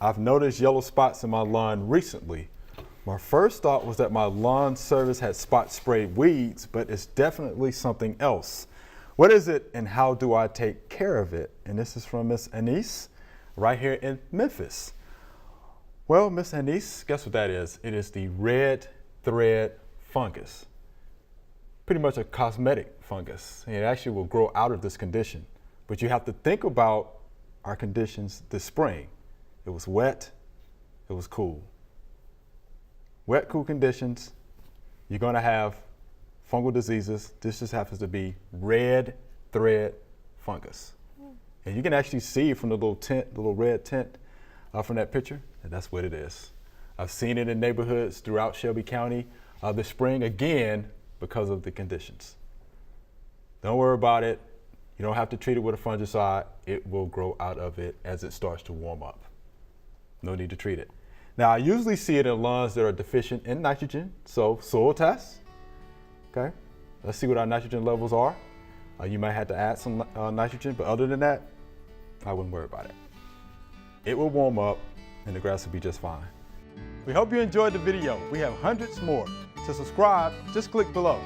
I've noticed yellow spots in my lawn recently. My first thought was that my lawn service had spot sprayed weeds, but it's definitely something else. What is it and how do I take care of it? And this is from Miss Anise right here in Memphis. Well, Miss Anise, guess what that is? It is the red thread fungus. Pretty much a cosmetic fungus. It actually will grow out of this condition. But you have to think about our conditions this spring. It was wet, it was cool. Wet, cool conditions, you're gonna have fungal diseases. This just happens to be red thread fungus. And you can actually see from the little tint, the little red tint from that picture, and that's what it is. I've seen it in neighborhoods throughout Shelby County this spring, again, because of the conditions. Don't worry about it. You don't have to treat it with a fungicide. It will grow out of it as it starts to warm up. No need to treat it. Now, I usually see it in lawns that are deficient in nitrogen, so soil tests. Okay, let's see what our nitrogen levels are. You might have to add some nitrogen, but other than that, I wouldn't worry about it. It will warm up and the grass will be just fine. We hope you enjoyed the video. We have hundreds more. To subscribe, just click below.